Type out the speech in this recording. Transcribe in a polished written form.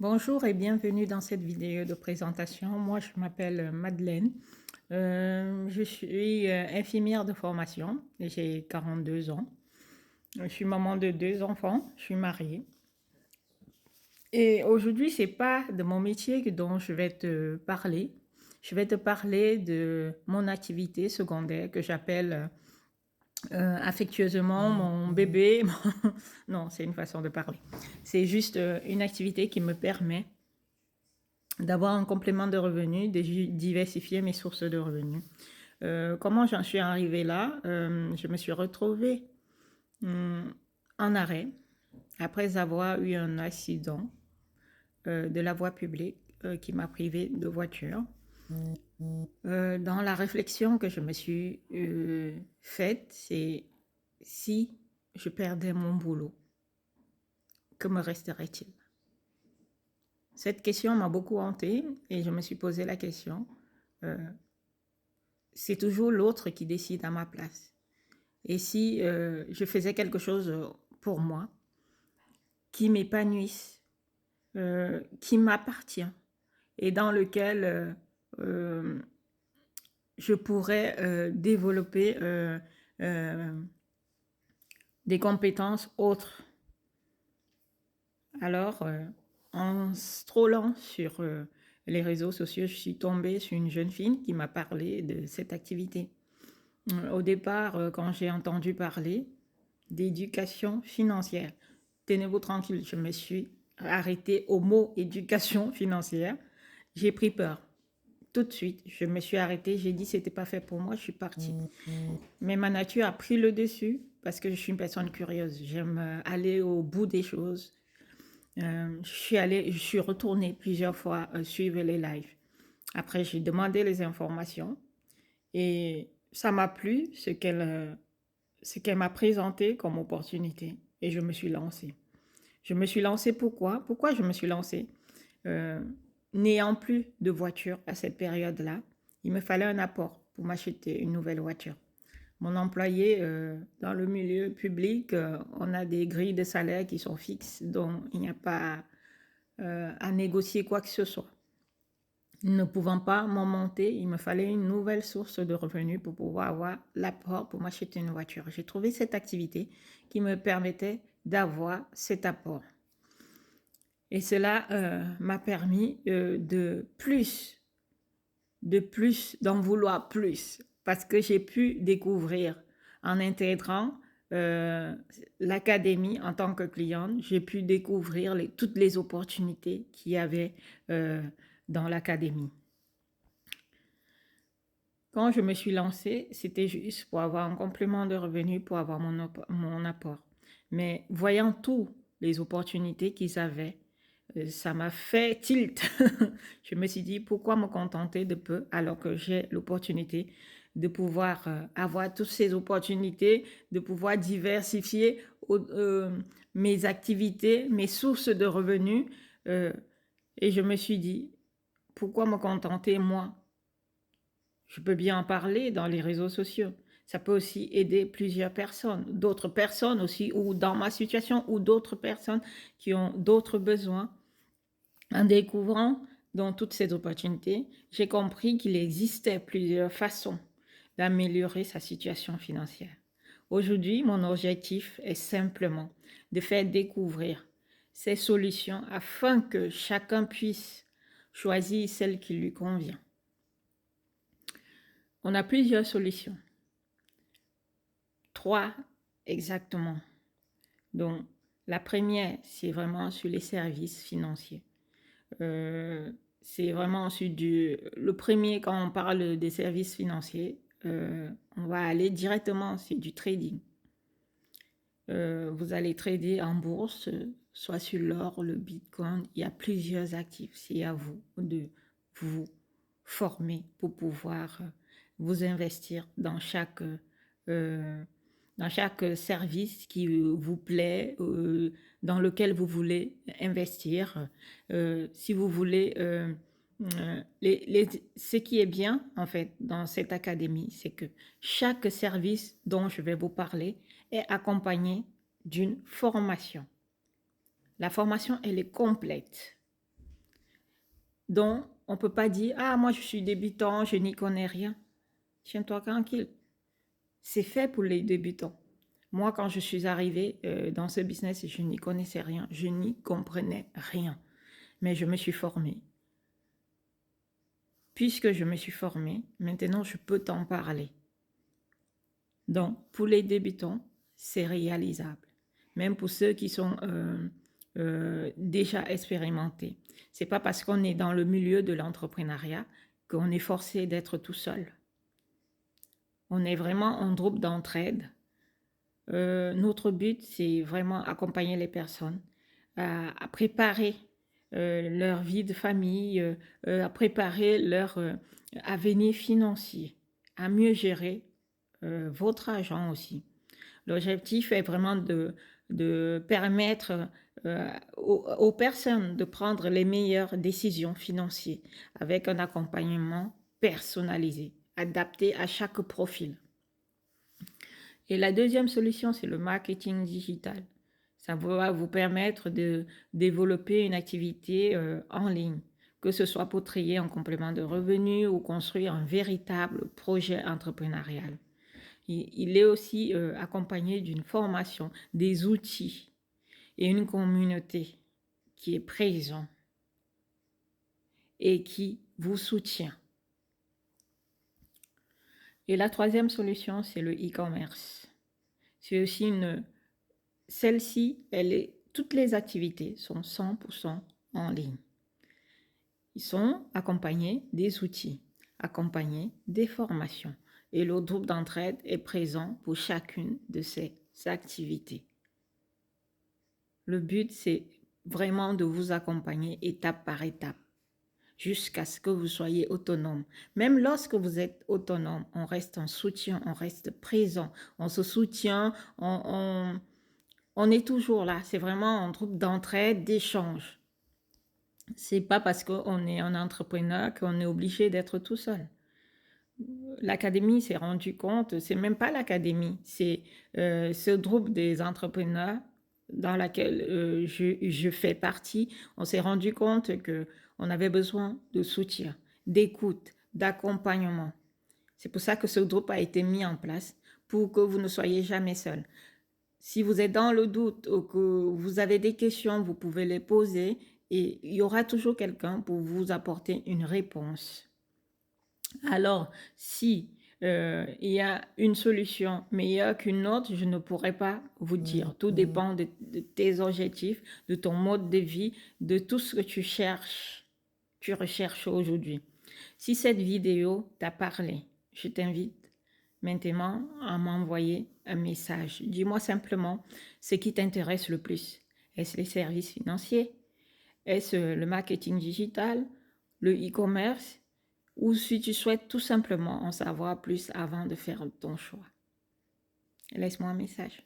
Bonjour et bienvenue dans cette vidéo de présentation. Moi, je m'appelle Madeleine. Je suis infirmière de formation et j'ai 42 ans. Je suis maman de 2 enfants, je suis mariée. Et aujourd'hui, c'est pas de mon métier dont je vais te parler. Je vais te parler de mon activité secondaire que j'appelle affectueusement mon bébé. Non, c'est une façon de parler. C'est juste une activité qui me permet d'avoir un complément de revenus, de diversifier mes sources de revenus. Comment j'en suis arrivée là? Je me suis retrouvée en arrêt après avoir eu un accident de la voie publique qui m'a privée de voiture. Dans la réflexion que je me suis faite, c'est si je perdais mon boulot, que me resterait-il? Cette question m'a beaucoup hantée et je me suis posé la question, c'est toujours l'autre qui décide à ma place. Et si je faisais quelque chose pour moi, qui m'épanouisse, qui m'appartient, et dans lequel je pourrais développer des compétences autres. Alors, en scrollant sur les réseaux sociaux, je suis tombée sur une jeune fille qui m'a parlé de cette activité. Au départ, quand j'ai entendu parler d'éducation financière, tenez-vous tranquille, je me suis arrêtée au mot éducation financière. J'ai pris peur. Tout de suite, je me suis arrêtée, j'ai dit c'était pas fait pour moi, je suis partie. Mais ma nature a pris le dessus parce que je suis une personne curieuse. J'aime aller au bout des choses. Je suis retournée plusieurs fois suivre les lives. Après, j'ai demandé les informations et ça m'a plu ce qu'elle m'a présenté comme opportunité et je me suis lancée. Je me suis lancée pourquoi? Pourquoi je me suis lancée? Euh, N'ayant plus de voiture à cette période-là, il me fallait un apport pour m'acheter une nouvelle voiture. Mon employé, dans le milieu public, on a des grilles de salaire qui sont fixes, donc il n'y a pas à négocier quoi que ce soit. Ne pouvant pas m'en monter, il me fallait une nouvelle source de revenus pour pouvoir avoir l'apport pour m'acheter une voiture. J'ai trouvé cette activité qui me permettait d'avoir cet apport. Et cela m'a permis d'en vouloir plus, parce que j'ai pu découvrir en intégrant l'académie en tant que cliente, j'ai pu découvrir toutes les opportunités qu'il y avait dans l'académie. Quand je me suis lancée, c'était juste pour avoir un complément de revenus, pour avoir mon apport. Mais voyant toutes les opportunités qu'ils avaient, ça m'a fait tilt. Je me suis dit, pourquoi me contenter de peu alors que j'ai l'opportunité de pouvoir avoir toutes ces opportunités, de pouvoir diversifier mes activités, mes sources de revenus. Et je me suis dit, pourquoi me contenter moi? Je peux bien en parler dans les réseaux sociaux. Ça peut aussi aider plusieurs personnes, d'autres personnes aussi, ou dans ma situation, ou d'autres personnes qui ont d'autres besoins. En découvrant dans toutes ces opportunités, j'ai compris qu'il existait plusieurs façons d'améliorer sa situation financière. Aujourd'hui, mon objectif est simplement de faire découvrir ces solutions afin que chacun puisse choisir celle qui lui convient. On a plusieurs solutions. 3 exactement. Donc, la première, c'est vraiment sur les services financiers. C'est vraiment le premier, quand on parle des services financiers, on va aller directement sur du trading. Vous allez trader en bourse, soit sur l'or, le bitcoin. Il y a plusieurs actifs. C'est à vous de vous former pour pouvoir vous investir dans chaque service qui vous plaît, dans lequel vous voulez investir. Si vous voulez, ce qui est bien en fait dans cette académie, c'est que chaque service dont je vais vous parler est accompagné d'une formation. La formation, elle est complète. Donc, on ne peut pas dire, ah, moi je suis débutant, je n'y connais rien. Tiens-toi tranquille. C'est fait pour les débutants. Moi, quand je suis arrivée dans ce business, je n'y connaissais rien, je n'y comprenais rien. Mais je me suis formée. Puisque je me suis formée, maintenant je peux t'en parler. Donc, pour les débutants, c'est réalisable. Même pour ceux qui sont déjà expérimentés. C'est pas parce qu'on est dans le milieu de l'entrepreneuriat qu'on est forcé d'être tout seul. On est vraiment en groupe d'entraide. Notre but, c'est vraiment accompagner les personnes à préparer leur vie de famille, à préparer leur avenir financier, à mieux gérer votre argent aussi. L'objectif est vraiment de permettre aux personnes de prendre les meilleures décisions financières avec un accompagnement personnalisé, adapté à chaque profil. Et la deuxième solution, c'est le marketing digital. Ça va vous permettre de développer une activité en ligne, que ce soit pour trier en complément de revenus ou construire un véritable projet entrepreneurial. Il est aussi accompagné d'une formation, des outils et une communauté qui est présente et qui vous soutient. Et la troisième solution, c'est le e-commerce. C'est aussi celle-ci, toutes les activités sont 100% en ligne. Ils sont accompagnés des outils, accompagnés des formations. Et le groupe d'entraide est présent pour chacune de ces activités. Le but, c'est vraiment de vous accompagner étape par étape jusqu'à ce que vous soyez autonome. Même lorsque vous êtes autonome, on reste en soutien, on reste présent, on se soutient, on est toujours là. C'est vraiment un groupe d'entraide, d'échange. C'est pas parce qu'on est un entrepreneur qu'on est obligé d'être tout seul. L'académie s'est rendu compte, c'est même pas l'académie, c'est ce groupe des entrepreneurs dans laquelle je fais partie. On s'est rendu compte qu'on avait besoin de soutien, d'écoute, d'accompagnement. C'est pour ça que ce groupe a été mis en place pour que vous ne soyez jamais seul. Si vous êtes dans le doute ou que vous avez des questions, vous pouvez les poser et il y aura toujours quelqu'un pour vous apporter une réponse. Alors, si il y a une solution meilleure qu'une autre, je ne pourrais pas vous dire. Tout dépend de tes objectifs, de ton mode de vie, de tout ce que tu recherches aujourd'hui. Si cette vidéo t'a parlé, je t'invite maintenant à m'envoyer un message. Dis-moi simplement ce qui t'intéresse le plus. Est-ce les services financiers? Est-ce le marketing digital? Le e-commerce? Ou si tu souhaites tout simplement en savoir plus avant de faire ton choix. Laisse-moi un message.